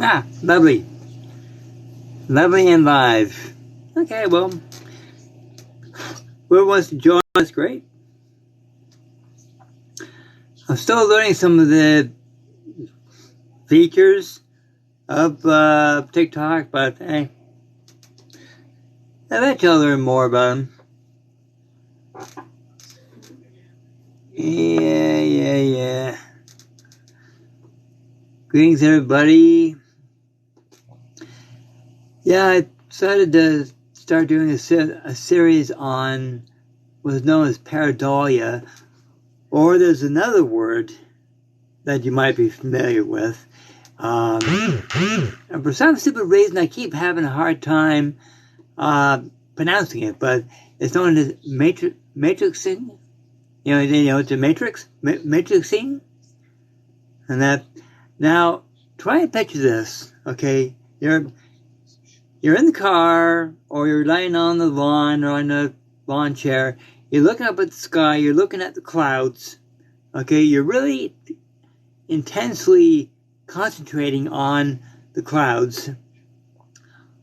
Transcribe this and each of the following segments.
Ah, lovely. Lovely and live. Okay, well, whoever wants to join, that's great. I'm still learning some of the features of TikTok, but hey, eventually I'll learn more about them. Yeah. Greetings, everybody. Yeah, I decided to start doing a series on what's known as Pareidolia, or there's another word that you might be familiar with. And for some stupid reason, I keep having a hard time pronouncing it, but it's known as matrixing. You know, it's a matrixing, and that. Now, try and picture this. Okay, you're in the car, or you're lying on the lawn or on a lawn chair. You're looking up at the sky. You're looking at the clouds. Okay, you're really intensely concentrating on the clouds,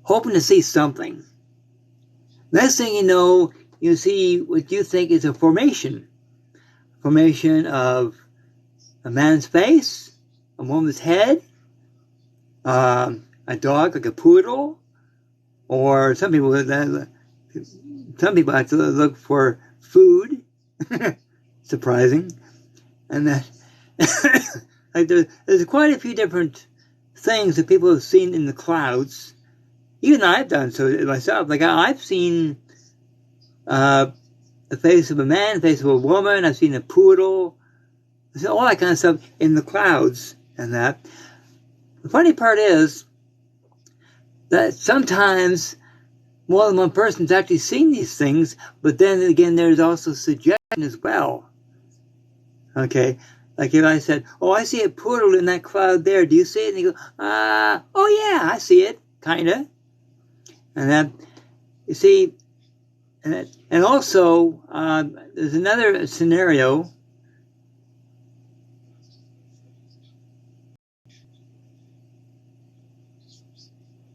hoping to see something. Next thing you know, you see what you think is a formation of a man's face, a woman's head, a dog like a poodle, or some people have to look for food. Surprising. And that like there's quite a few different things that people have seen in the clouds. Even I've done so myself. Like I've seen the face of a man, the face of a woman. I've seen a poodle. I've seen all that kind of stuff in the clouds. And that. The funny part is that sometimes more than one person's actually seen these things, but then again, there's also suggestion as well. Okay, like if I said, "Oh, I see a poodle in that cloud there. Do you see it?" And you go, "Oh yeah, I see it, kinda." And that, you see, and also there's another scenario.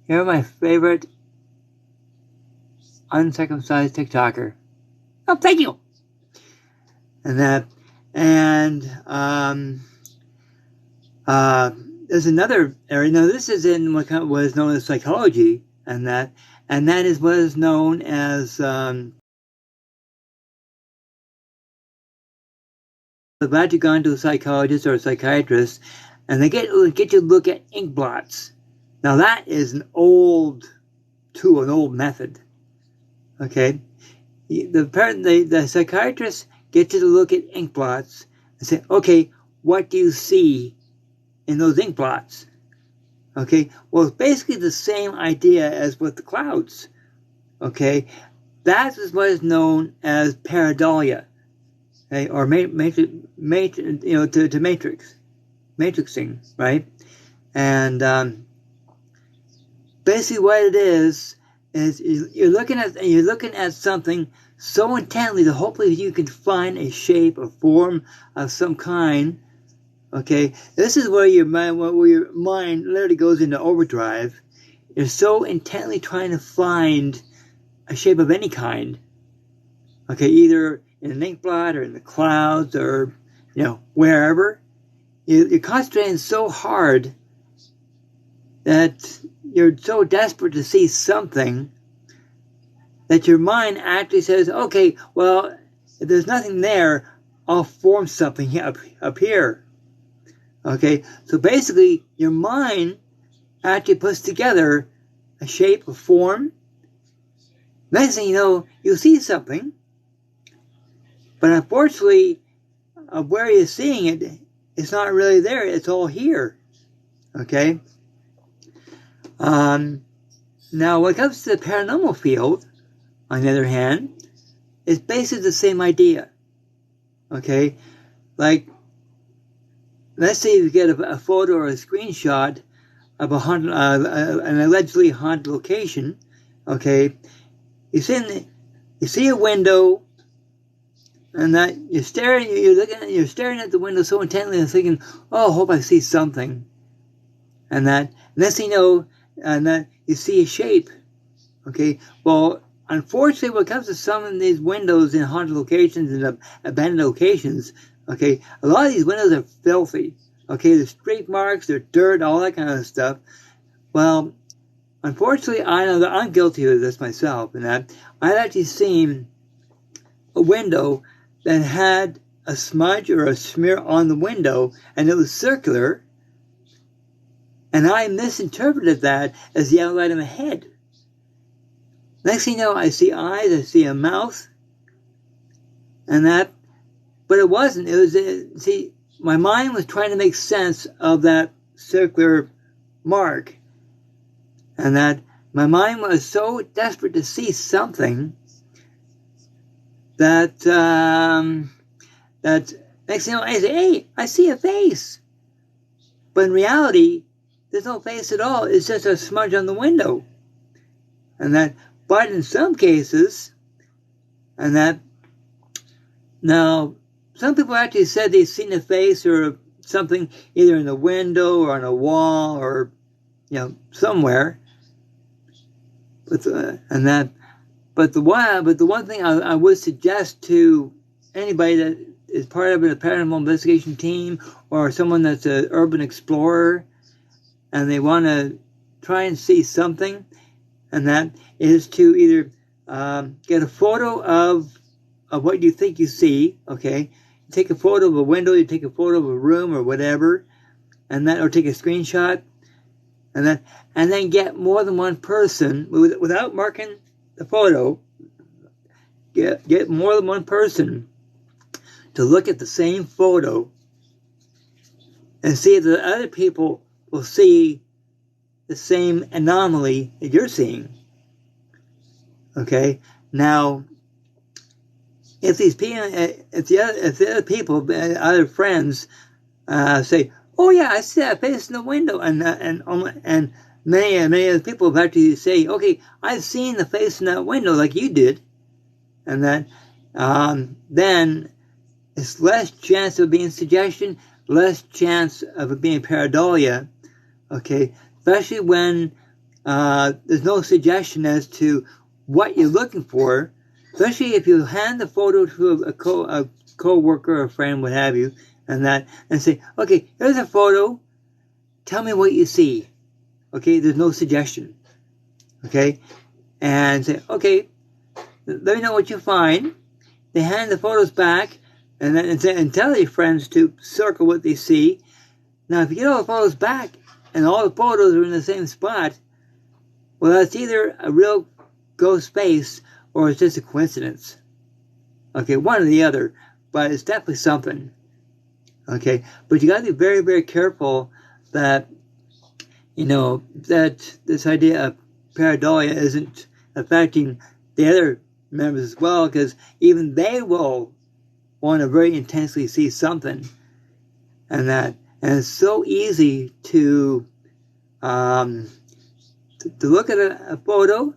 You're my favorite uncircumcised TikToker. Oh, thank you. And that, and there's another area. Now, this is in what is known as psychology, and that is what is known as I'm glad you've gone to a psychologist or a psychiatrist, and they get you to look at ink blots. Now that is an old tool, an old method. Okay, the psychiatrist gets you to look at ink blots and say, okay, what do you see in those ink blots? Okay, well, it's basically the same idea as with the clouds. Okay, that is what is known as pareidolia, okay, or matrixing, right? And basically, what it is you're looking at something so intently that hopefully you can find a shape, a form of some kind. Okay, this is where your mind literally goes into overdrive. You're so intently trying to find a shape of any kind. Okay, either in an ink blot or in the clouds or wherever. You're concentrating so hard that you're so desperate to see something that your mind actually says, okay, well, if there's nothing there, I'll form something up here. Okay, so basically, your mind actually puts together a shape, a form. Next thing you know, you'll see something, but unfortunately, where you're seeing it, it's not really there. It's all here. Okay. Now, when it comes to the paranormal field, on the other hand, it's basically the same idea. Okay, like, let's say you get a photo or a screenshot of an allegedly haunted location. Okay, you see a window, and that you're staring at the window so intently and thinking, "Oh, I hope I see something." And that, next thing you know, and that you see a shape. Okay, well, unfortunately, when it comes to some of these windows in haunted locations and abandoned locations, okay, a lot of these windows are filthy. Okay, there's streak marks, there's dirt, all that kind of stuff. Well, unfortunately, I know that I'm guilty of this myself, and that I've actually seen a window that had a smudge or a smear on the window, and it was circular, and I misinterpreted that as the outline of a head. Next thing you know, I see eyes, I see a mouth, and that, but it wasn't. It was, see, my mind was trying to make sense of that circular mark, and that my mind was so desperate to see something that, that next thing you know, I say, hey, I see a face. But in reality, there's no face at all. It's just a smudge on the window. And that, but in some cases, and that, now, some people actually said they've seen a face or something either in the window or on a wall or, you know, somewhere. But the one thing I would suggest to anybody that is part of a paranormal investigation team or someone that's an urban explorer and they want to try and see something, and that is to either get a photo of what you think you see, okay? You take a photo of a window, you take a photo of a room or whatever, and that, or take a screenshot, and then get more than one person, without marking the photo, get more than one person to look at the same photo and see if the other people will see the same anomaly that you're seeing. Okay? Now, if these people, if the other people, other friends, say, "Oh yeah, I see that face in the window," and many other people have actually say, "Okay, I've seen the face in that window like you did," and that, then it's less chance of being suggestion, less chance of it being pareidolia. Okay, especially when there's no suggestion as to what you're looking for. Especially if you hand the photo to a co-worker or a friend, what have you, and say, "Okay, here's a photo. Tell me what you see." Okay, there's no suggestion. Okay, and say, "Okay, let me know what you find." They hand the photos back, and tell your friends to circle what they see. Now, if you get all the photos back and all the photos are in the same spot, well, that's either a real ghost face or it's just a coincidence. Okay, one or the other, but it's definitely something. Okay, but you got to be very, very careful that, you know, that this idea of pareidolia isn't affecting the other members as well, because even they will want to very intensely see something, and it's so easy to look at a photo.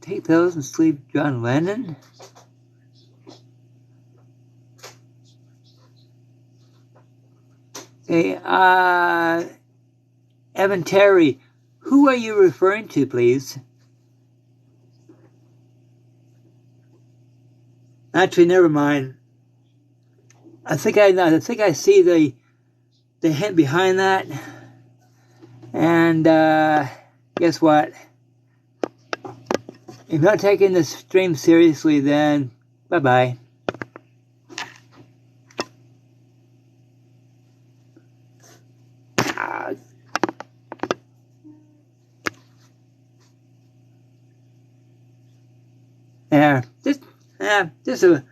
Take pills and sleep, John Lennon. Hey, Evan Terry, who are you referring to, please? Actually, never mind. I think I see the hint behind that. And guess what? If you're not taking this stream seriously, then bye-bye. Just a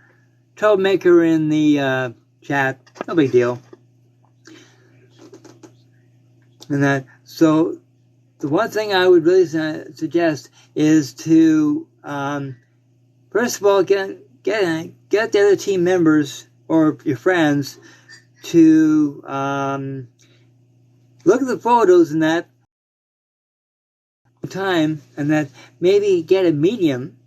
troublemaker in the chat. No big deal. And so the one thing I would really suggest is to, first of all, get the other team members or your friends to look at the photos in that time, and that maybe get a medium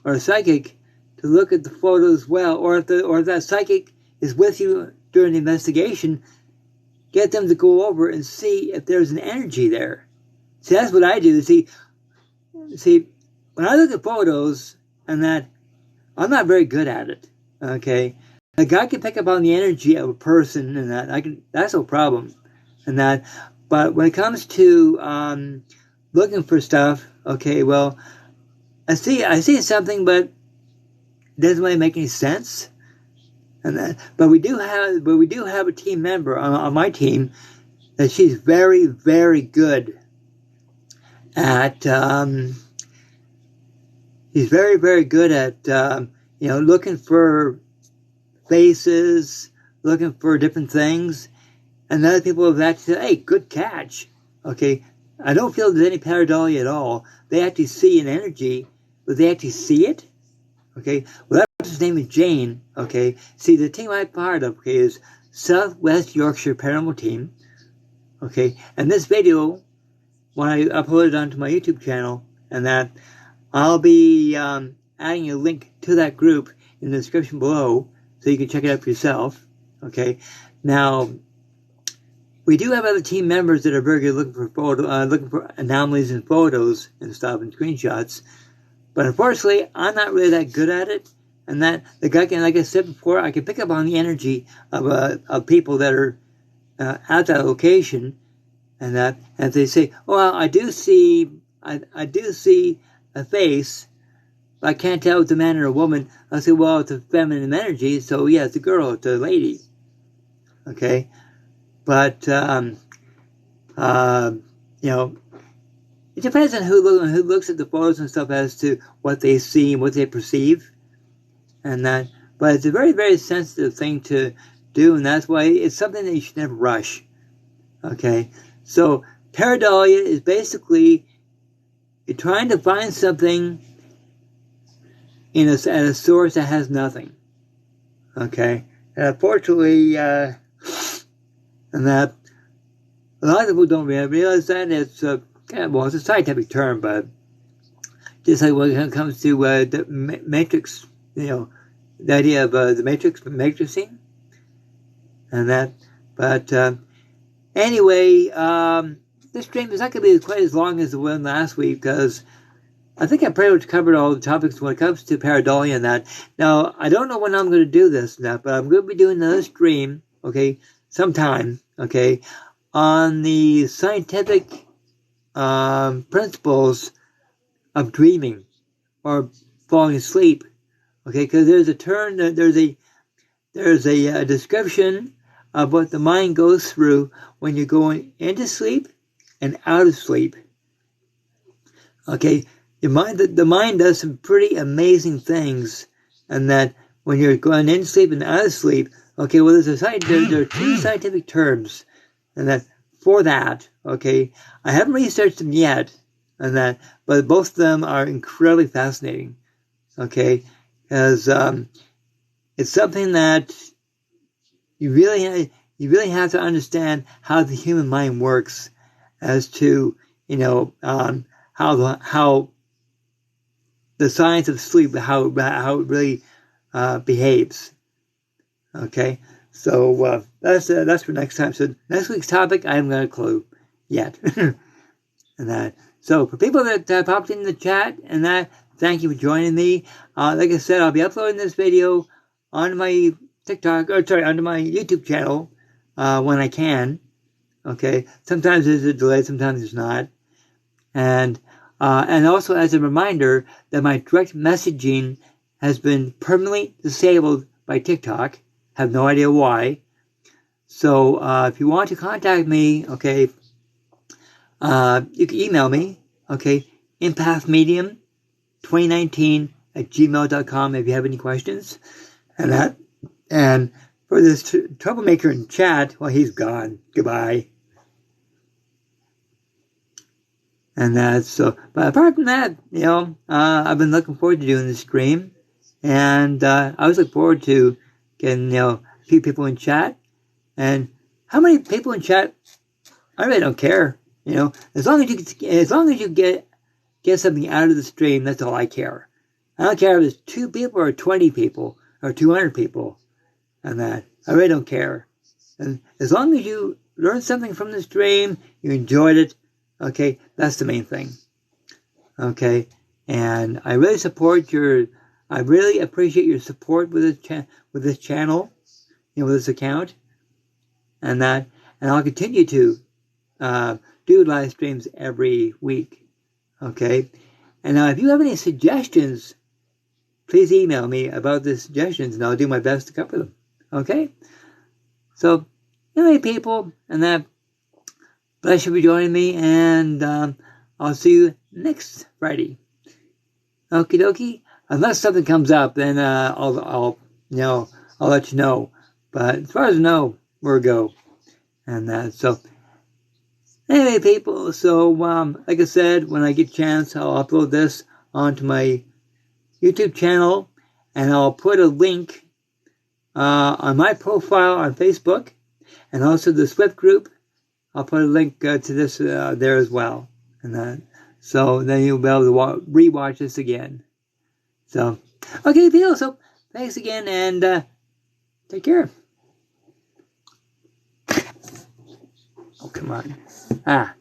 or a psychic to look at the photo as well, or if that psychic is with you during the investigation, get them to go over and see if there's an energy there. See, that's what I do. See, when I look at photos and that, I'm not very good at it. Okay, like I can pick up on the energy of a person and that that's no problem, and that. But when it comes to looking for stuff, okay, well, I see something, but it doesn't really make any sense. And that, but we do have a team member on my team that she's very, very good at. He's very, very good at looking for faces, looking for different things, and other people have actually said, "Hey, good catch." Okay, I don't feel there's any pareidolia at all. They actually see an energy, but they actually see it. Okay, well, that person's name is Jane. Okay, see, the team I'm part of, okay, is Southwest Yorkshire Paranormal Team. Okay, and this video, when I upload it onto my YouTube channel, and that I'll be adding a link to that group in the description below, so you can check it out for yourself. Okay, now we do have other team members that are very good looking for anomalies in photos and stuff and screenshots. But unfortunately, I'm not really that good at it, and that the guy can, like I said before, I can pick up on the energy of people that are at that location, and that, and they say, "Oh, well, I do see a face, but I can't tell if it's a man or a woman." I say, "Well, it's a feminine energy, so yeah, it's a girl, it's a lady." Okay, but it depends on who looks at the photos and stuff as to what they see and what they perceive, and that. But it's a very, very sensitive thing to do, and that's why it's something that you should never rush. Okay, so pareidolia is basically you're trying to find something at a source that has nothing. Okay, and unfortunately, and that a lot of people don't realize that it's it's a scientific term, but just like when it comes to the matrix, the idea of the matrixing, and that. But anyway, this stream is not going to be quite as long as the one last week, because I think I pretty much covered all the topics when it comes to pareidolia and that. Now, I don't know when I'm going to do this and that, but I'm going to be doing another stream, okay, sometime, okay, on the scientific principles of dreaming or falling asleep, okay, because there's a description of what the mind goes through when you're going into sleep and out of sleep. Okay, the mind does some pretty amazing things, and that when you're going into sleep and out of sleep, okay, well, there are two scientific terms, and that for that, okay, I haven't researched them yet, and that, but both of them are incredibly fascinating, okay, because it's something that you really have to understand how the human mind works, as to how the science of sleep, how it really behaves. Okay, so that's for next time. So next week's topic, I haven't got a clue yet. And that. So for people that popped in the chat and that, thank you for joining me. Like I said, I'll be uploading this video on my onto my YouTube channel when I can. Okay, sometimes there's a delay, sometimes there's not, and also as a reminder that my direct messaging has been permanently disabled by TikTok. Have no idea why. So if you want to contact me, okay, you can email me, okay, empathmedium2019@gmail.com if you have any questions, and that. And for this troublemaker in chat, well, he's gone. Goodbye. And that's so. But apart from that, I've been looking forward to doing this stream, and I always look forward to getting a few people in chat. And how many people in chat? I really don't care. As long as you get something out of the stream, that's all I care. I don't care if it's 2 people or 20 people or 200 people and that. I really don't care. And as long as you learned something from the stream, you enjoyed it, okay, that's the main thing. Okay, and I really I really appreciate your support with this channel, with this account, and I'll continue to do live streams every week. Okay, and now if you have any suggestions, please email me about the suggestions, and I'll do my best to cover them. Okay, so anyway, people, and that. Bless you for joining me, and I'll see you next Friday. Okie dokie. Unless something comes up, then I'll let you know. But as far as I know, we're a go. And so anyway, people. So like I said, when I get a chance, I'll upload this onto my YouTube channel, and I'll put a link on my profile on Facebook, and also the SWYPT group. I'll put a link to this there as well. So then you'll be able to rewatch this again. So, okay, people. So, thanks again, and take care. Oh, come on.